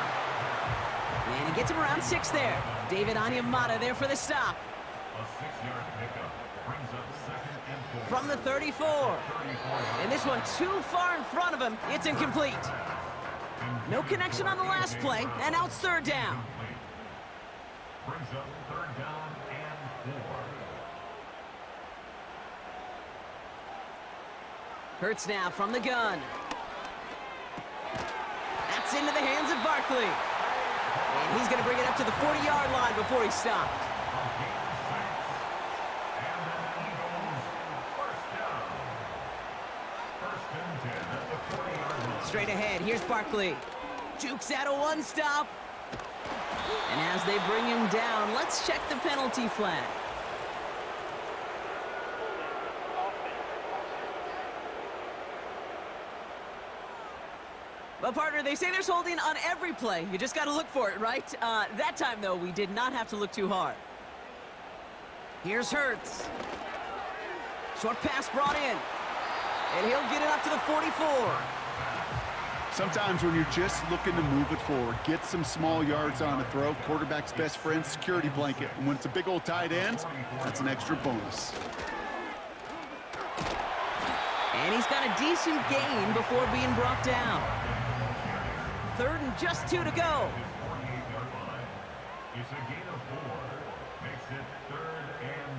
And he gets him around 6 there. David Onyemata there for the stop. A 6-yard pickup brings up 2nd and 4. From the 34. And this one too far in front of him. It's incomplete. No connection on the last play, and now it's 3rd down. Brings up 3rd down and 4. Hurts now from the gun. That's into the hands of Barkley. And he's going to bring it up to the 40-yard line before he stopped. Straight ahead, here's Barkley. Jukes out a one-stop. And as they bring him down, let's check the penalty flag. Well, partner, they say there's holding on every play. You just got to look for it, right? That time, though, we did not have to look too hard. Here's Hurts. Short pass brought in. And he'll get it up to the 44. Sometimes when you're just looking to move it forward, get some small yards on a throw, quarterback's best friend, security blanket. And when it's a big old tight end, that's an extra bonus. And he's got a decent gain before being brought down. 3rd and just 2 to go. It's a gain of 4. Makes it 3rd and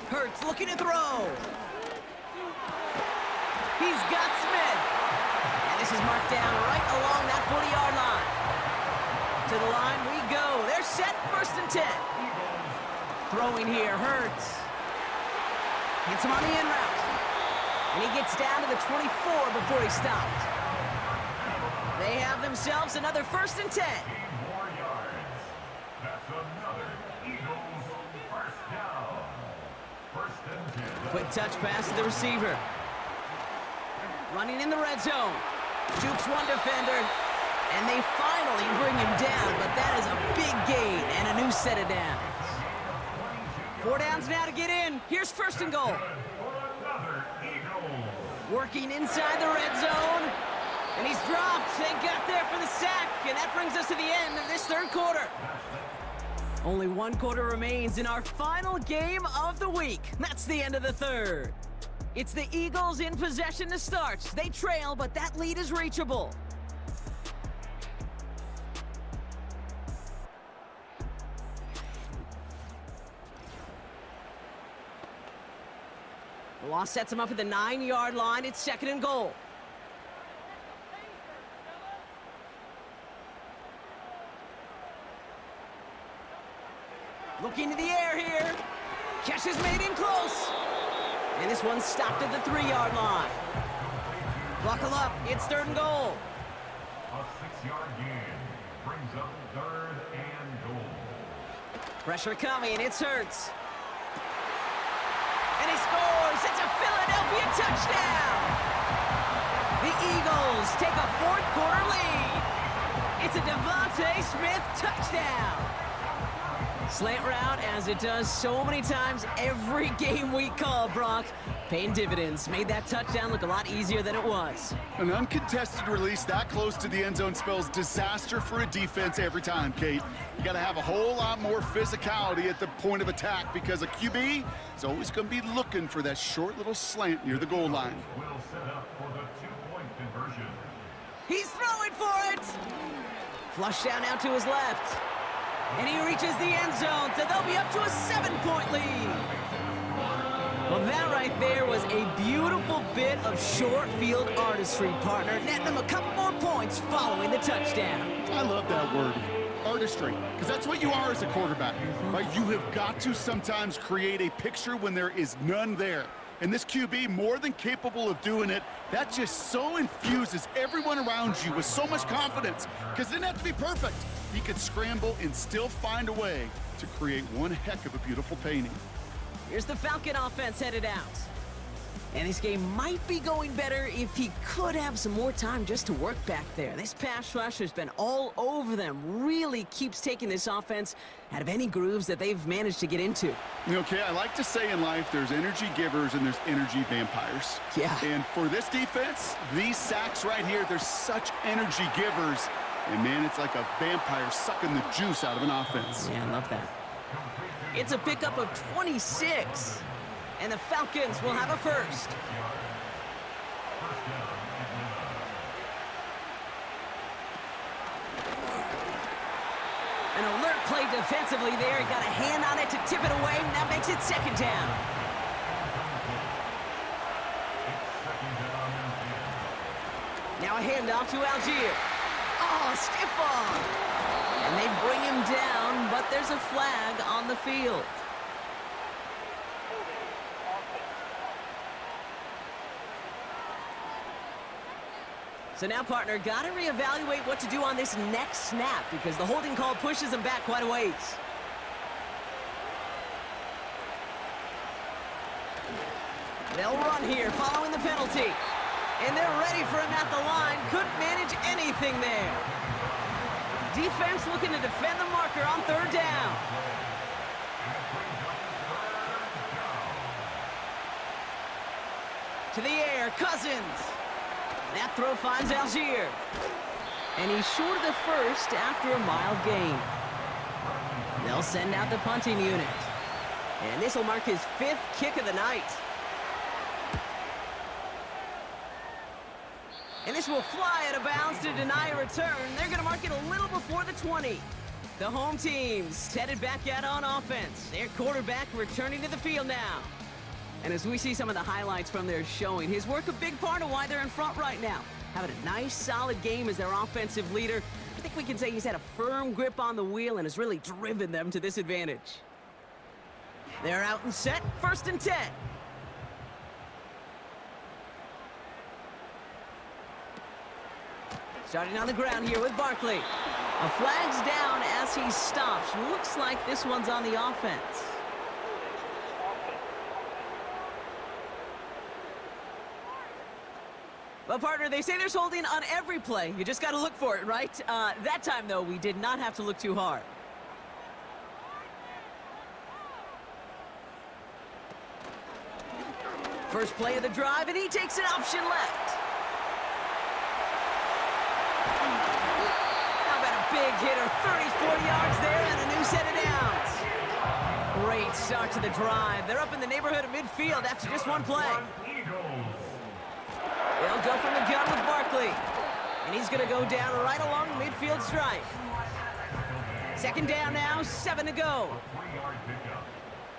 2. Hurts looking to throw. He's got Smith. And this is marked down right along that 40-yard line. To the line we go. They're set, 1st and 10. Throwing here, Hurts. Hits him on the in route. And he gets down to the 24 before he stopped. They have themselves another 1st and 10. 8 more yards. That's another Eagles 1st down. 1st and 10. Quick touch pass to the receiver. Running in the red zone. Jukes one defender. And they finally bring him down, but that is a big gain and a new set of downs. 4 downs now to get in. Here's 1st and goal. Working inside the red zone. And he's dropped. They got there for the sack. And that brings us to the end of this 3rd quarter. Only 1 quarter remains in our final game of the week. That's the end of the 3rd. It's the Eagles in possession to start. They trail, but that lead is reachable. The loss sets him up at the 9-yard line. It's 2nd and goal. Looking to the air here. Catch is made in close. And this one's stopped at the 3-yard line. Buckle up. It's 3rd and goal. A 6-yard gain brings up 3rd and goal. Pressure coming. It's Hurts. And he scores. It's a Philadelphia touchdown. The Eagles take a 4th quarter lead. It's a Devontae Smith touchdown. Slant route, as it does so many times every game we call, Brock. Paying dividends. Made that touchdown look a lot easier than it was. An uncontested release that close to the end zone spells disaster for a defense every time, Kate. You got to have a whole lot more physicality at the point of attack because a QB is always going to be looking for that short little slant near the goal line. Will set up for the 2-point conversion. He's throwing for it. Flush down out to his left. And he reaches the end zone, so they'll be up to a 7-point lead. Well, that right there was a beautiful bit of short field artistry, partner, netting them a couple more points following the touchdown. I love that word, artistry, because that's what you are as a quarterback, right? You have got to sometimes create a picture when there is none there. And this QB, more than capable of doing it, that just so infuses everyone around you with so much confidence, because it didn't have to be perfect. He could scramble and still find a way to create one heck of a beautiful painting. Here's the Falcon offense headed out. And this game might be going better if he could have some more time just to work back there. This pass rush has been all over them. Really keeps taking this offense out of any grooves that they've managed to get into. Okay, I like to say in life there's energy givers and there's energy vampires. Yeah. And for this defense, these sacks right here, they're such energy givers. And man, it's like a vampire sucking the juice out of an offense. Yeah, I love that. It's a pickup of 26. And the Falcons will have a first. An alert play defensively there. He got a hand on it to tip it away, and that makes it second down. Now a handoff to Algier. Oh, stiff arm. And they bring him down, but there's a flag on the field. So now, partner, got to reevaluate what to do on this next snap because the holding call pushes him back quite a ways. They'll run here following the penalty. And they're ready for him at the line. Couldn't manage anything there. Defense looking to defend the marker on third down. To the air, Cousins. That throw finds Algier. And he's short of the first after a mild gain. They'll send out the punting unit. And this will mark his 5th kick of the night. And this will fly out of bounds to deny a return. They're going to mark it a little before the 20. The home team's headed back out on offense. Their quarterback returning to the field now. And as we see some of the highlights from their showing, his work a big part of why they're in front right now. Having a nice, solid game as their offensive leader. I think we can say he's had a firm grip on the wheel and has really driven them to this advantage. They're out and set, 1st and 10. Starting on the ground here with Barkley. A flag's down as he stops. Looks like this one's on the offense. Well, partner, they say there's holding on every play. You just got to look for it, right? That time, though, we did not have to look too hard. First play of the drive, and he takes an option left. How about a big hitter, 34 yards there, and a new set of downs. Great start to the drive. They're up in the neighborhood of midfield after just one play. They'll go from the gun with Barkley. And he's going to go down right along the midfield stripe. 2nd down now, 7 to go. 3-yard pickup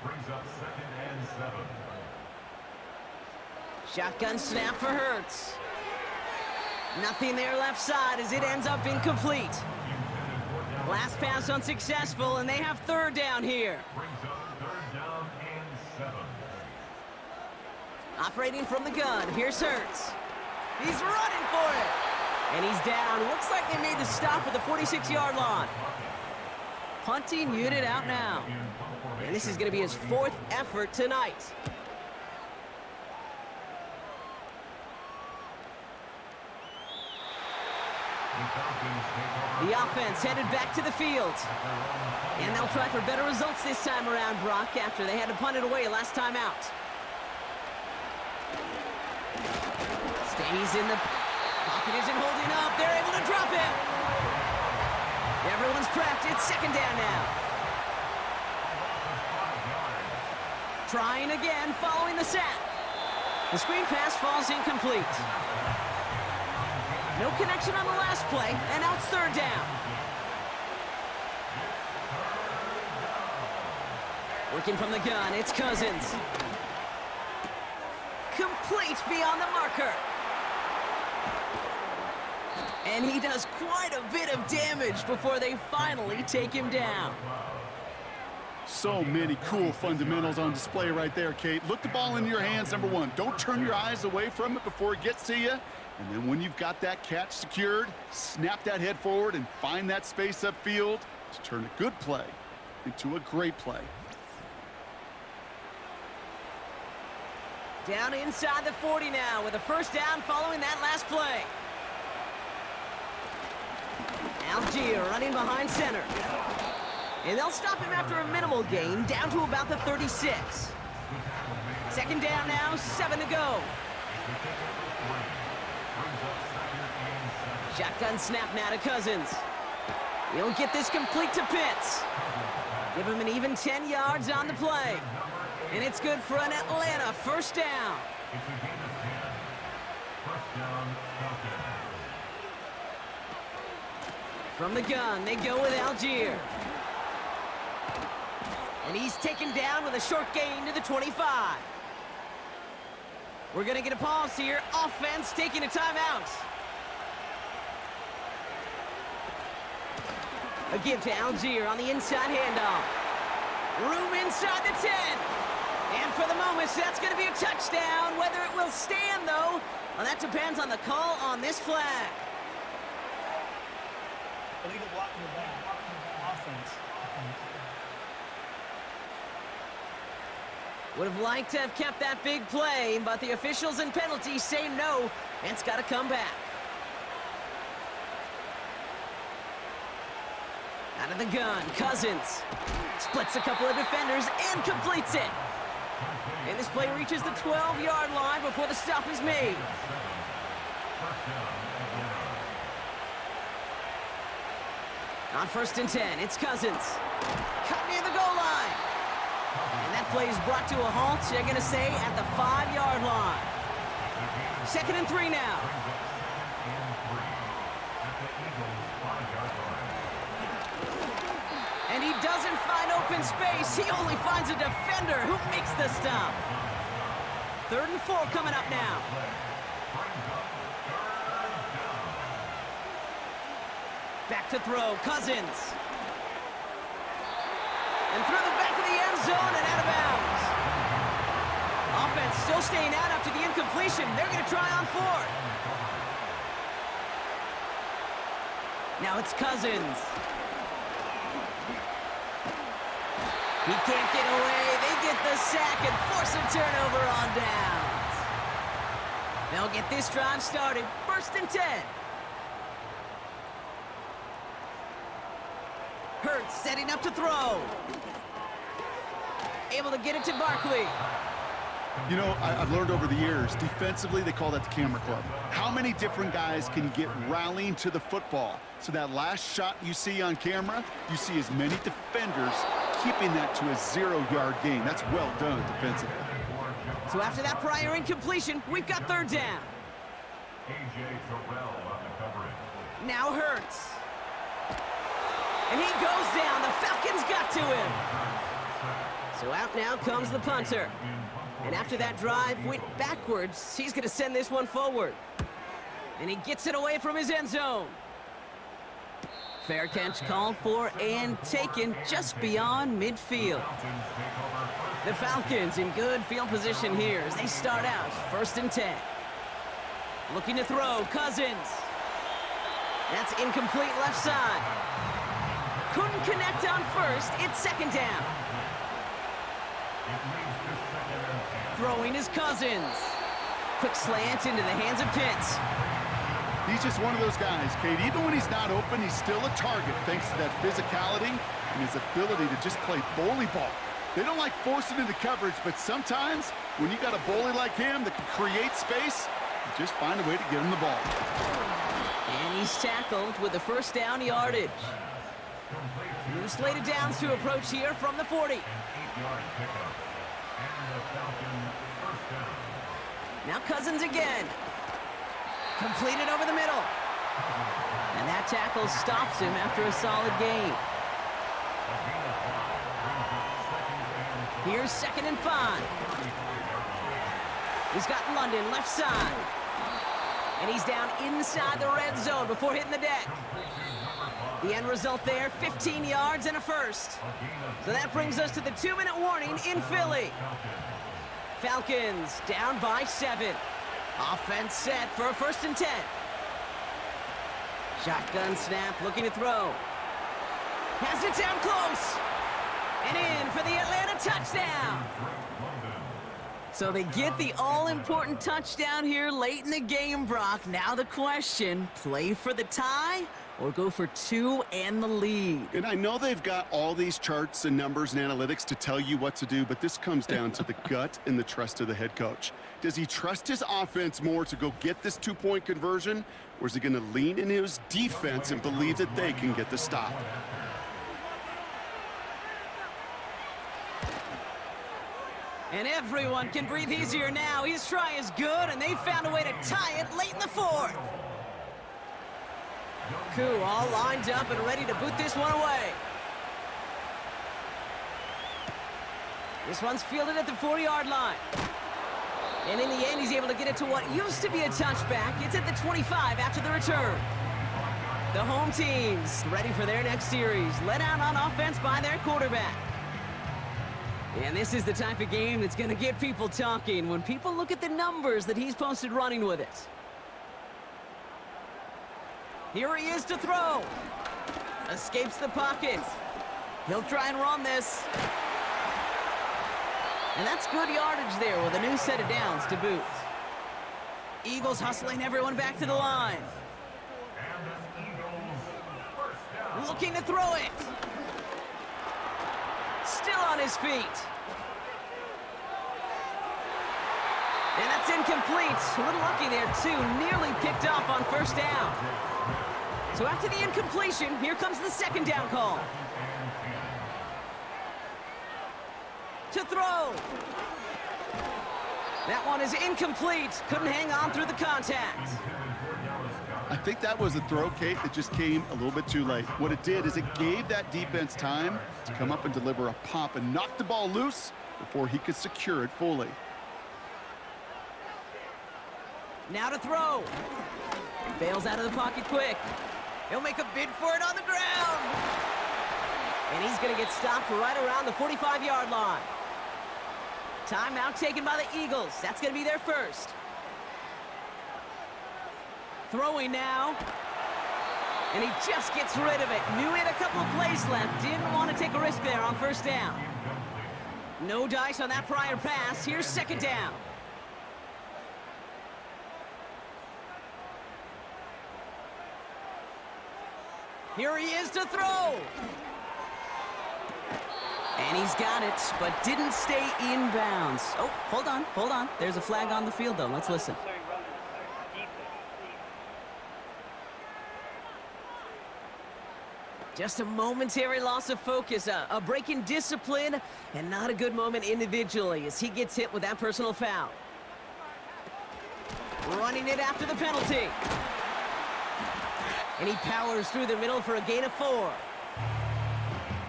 brings up 2nd and 7. Shotgun snap for Hurts. Nothing there left side as it ends up incomplete. Last pass unsuccessful, and they have 3rd down here. Brings up 3rd down and 7. Operating from the gun, here's Hurts. He's running for it. And he's down. Looks like they made the stop at the 46-yard line. Punting unit out now. And this is going to be his 4th effort tonight. The offense headed back to the field. And they'll try for better results this time around, Brock, after they had to punt it away last time out. Stays in the pocket, isn't holding up. They're able to drop it. Everyone's prepped. It's 2nd down now. Trying again, following the sack. The screen pass falls incomplete. No connection on the last play, and now it's 3rd down. Working from the gun, it's Cousins. Complete beyond the marker. And he does quite a bit of damage before they finally take him down. So many cool fundamentals on display right there, Kate. Look the ball into your hands, number 1. Don't turn your eyes away from it before it gets to you. And then when you've got that catch secured, snap that head forward and find that space upfield to turn a good play into a great play. Down inside the 40 now with a first down following that last play. Algier running behind center. And they'll stop him after a minimal gain, down to about the 36. Second down now, 7 to go. Shotgun snap now to Cousins. He'll get this complete to Pitts. Give him an even 10 yards on the play. And it's good for an Atlanta first down. From the gun, they go with Algier. And he's taken down with a short gain to the 25. We're going to get a pause here. Offense taking a timeout. A give to Algier on the inside handoff. Room inside the 10. And for the moment, that's going to be a touchdown. Whether it will stand, though, well, that depends on the call on this flag. Illegal blocking the back. Offense. Would have liked to have kept that big play, but the officials and penalties say no, and it's got to come back. Out of the gun, Cousins splits a couple of defenders and completes it. And this play reaches the 12-yard line before the stop is made. On 1st and 10, it's Cousins. Cut near the goal line. And that play is brought to a halt, they're going to say, at the 5-yard line. 2nd and 3 now. And he doesn't find open space. He only finds a defender who makes the stop. 3rd and 4 coming up now. Back to throw, Cousins. And through the back of the end zone and out of bounds. Offense still staying out after the incompletion. They're going to try on 4th. Now it's Cousins. He can't get away. They get the sack and force a turnover on downs. They'll get this drive started. 1st and 10. Hurts setting up to throw. Able to get it to Barkley. You know, I've learned over the years, defensively, they call that the camera club. How many different guys can you get rallying to the football? So that last shot you see on camera, you see as many defenders keeping that to a 0-yard gain. That's well done defensively. So after that prior incompletion, we've got 3rd down. Now Hurts. And he goes down. The Falcons got to him. So out now comes the punter. And after that drive went backwards, he's going to send this one forward. And he gets it away from his end zone. Fair catch called for and taken just beyond midfield. The Falcons in good field position here as they start out 1st and 10. Looking to throw, Cousins. That's incomplete left side. Couldn't connect on 1st, it's 2nd down. Throwing is Cousins. Quick slant into the hands of Pitts. He's just one of those guys, Kate. Even when he's not open, he's still a target thanks to that physicality and his ability to just play bully ball. They don't like forcing into coverage, but sometimes when you got a bully like him that can create space, you just find a way to get him the ball. And he's tackled with the first down yardage. New slated downs to approach here from the 40. Now Cousins again. Completed over the middle. And that tackle stops him after a solid gain. Here's 2nd and 5. He's got London left side. And he's down inside the red zone before hitting the deck. The end result there, 15 yards and a first. So that brings us to the 2-minute warning in Philly. Falcons down by 7. Offense set for a 1st and 10. Shotgun snap, looking to throw. Has it down close. And in for the Atlanta touchdown. So they get the all-important touchdown here late in the game, Brock. Now the question, play for the tie or go for 2 and the lead? And I know they've got all these charts and numbers and analytics to tell you what to do, but this comes down to the gut and the trust of the head coach. Does he trust his offense more to go get this 2-point conversion, or is he going to lean into his defense and believe that they can get the stop? And everyone can breathe easier now. His try is good, and they found a way to tie it late in the 4th. Koo all lined up and ready to boot this one away. This one's fielded at the 4-yard line. And in the end, he's able to get it to what used to be a touchback. It's at the 25 after the return. The home team's ready for their next series, led out on offense by their quarterback. And this is the type of game that's going to get people talking when people look at the numbers that he's posted running with it. Here he is to throw. Escapes the pocket. He'll try and run this. And that's good yardage there with a new set of downs to boot. Eagles hustling everyone back to the line. Looking to throw it. Still on his feet. And that's incomplete. A little lucky there, too. Nearly picked off on first down. So after the incompletion, here comes the second down call. To throw. That one is incomplete. Couldn't hang on through the contact. I think that was a throw, Kate, that just came a little bit too late. What it did is it gave that defense time to come up and deliver a pop and knock the ball loose before he could secure it fully. Now to throw. Bails out of the pocket quick. He'll make a bid for it on the ground. And he's going to get stopped right around the 45-yard line. Timeout taken by the Eagles. That's going to be their first. Throwing now. And he just gets rid of it. Knew he had a couple of plays left. Didn't want to take a risk there on first down. No dice on that prior pass. Here's second down. Here he is to throw. And he's got it, but didn't stay in bounds. Oh, hold on. There's a flag on the field, though. Let's listen. Just a momentary loss of focus, a break in discipline, and not a good moment individually as he gets hit with that personal foul. Running it after the penalty. And he powers through the middle for a gain of 4.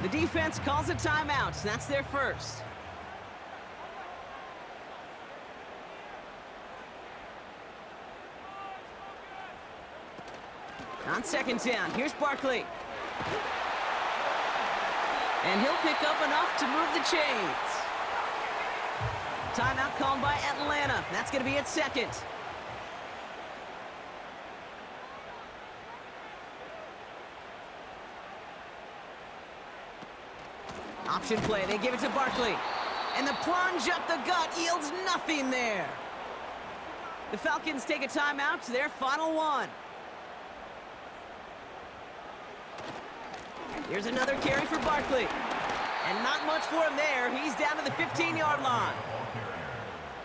The defense calls a timeout. That's their first. On second down, here's Barkley. And he'll pick up enough to move the chains. Timeout called by Atlanta. That's going to be at second. Option play, they give it to Barkley. And the plunge up the gut yields nothing there. The Falcons take a timeout to their final one. Here's another carry for Barkley. And not much for him there. He's down to the 15-yard line.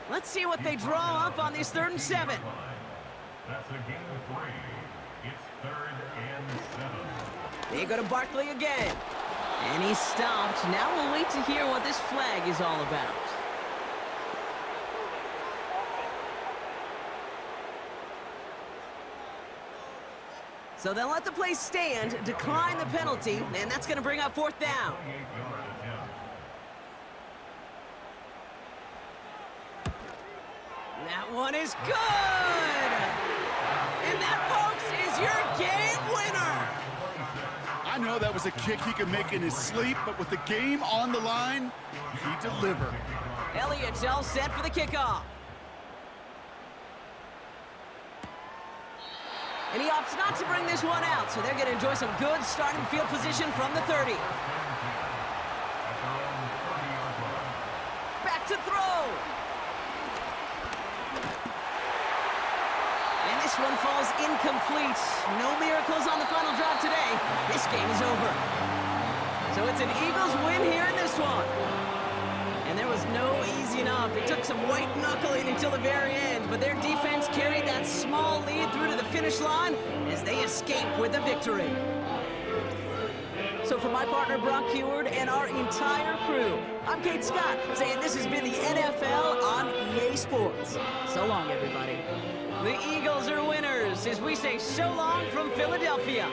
Let's see what they draw up on this 3rd and 7. That's a gain of 3. It's 3rd and 7. They go to Barkley again. And he's stopped. Now we'll wait to hear what this flag is all about. So they'll let the play stand, decline the penalty, and that's going to bring up 4th down. That one is good! And that, folks, is your game winner! I know that was a kick he could make in his sleep, but with the game on the line, he delivered. Elliott's all set for the kickoff. And he opts not to bring this one out, so they're going to enjoy some good starting field position from the 30. Back to throw. And this one falls incomplete. No miracles on the final drive today. This game is over. So it's an Eagles win here in this one. And there was no easing up. It took some white knuckling until the very end, but their defense carried that small lead through to the finish line as they escape with a victory. So for my partner Brock Heward and our entire crew, I'm Kate Scott saying this has been the NFL on EA Sports. So long, everybody. The Eagles are winners as we say so long from Philadelphia.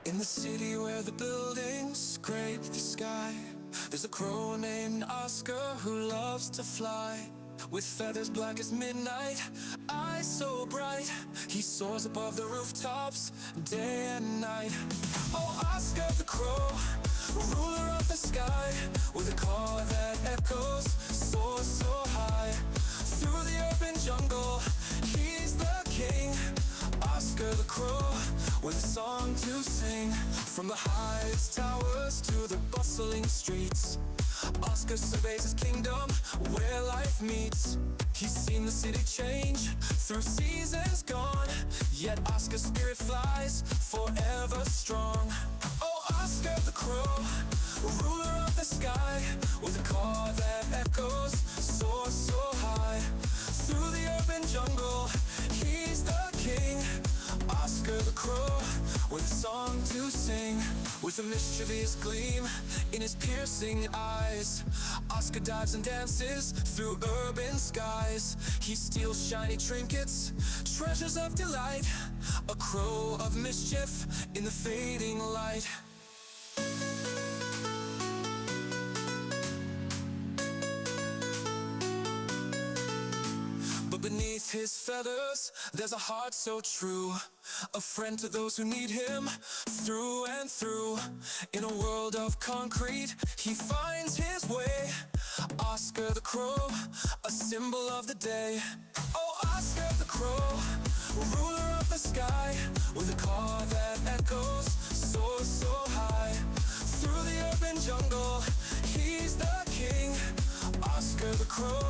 In the city where the buildings scrape the sky, there's a crow named Oscar who loves to fly. With feathers black as midnight, eyes so bright, he soars above the rooftops day and night. Oh, Oscar the crow, ruler of the sky, with a call that echoes, soars so high. Through the urban jungle, he's the king. Oscar the crow, with a song to sing. From the highest towers to the bustling streets, Oscar surveys his kingdom where life meets. He's seen the city change through seasons gone, yet Oscar's spirit flies forever strong. Oh, Oscar the crow, ruler of the sky, with a call that echoes, soars so high. Through the urban jungle, he's the king. Oscar the crow, with a song to sing. With a mischievous gleam in his piercing eyes, Oscar dives and dances through urban skies. He steals shiny trinkets, treasures of delight, a crow of mischief in the fading light. But beneath his feathers, there's a heart so true, a friend to those who need him through and through. In a world of concrete, he finds his way. Oscar the crow, a symbol of the day. Oh, Oscar the crow, ruler of the sky, with a call that echoes, soars so high. Through the urban jungle, he's the king. Oscar the crow,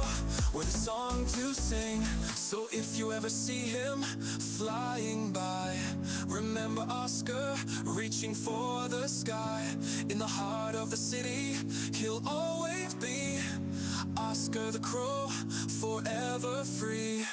with a song to sing. So if you ever see him flying by, remember Oscar reaching for the sky. In the heart of the city, he'll always be Oscar the crow, forever free.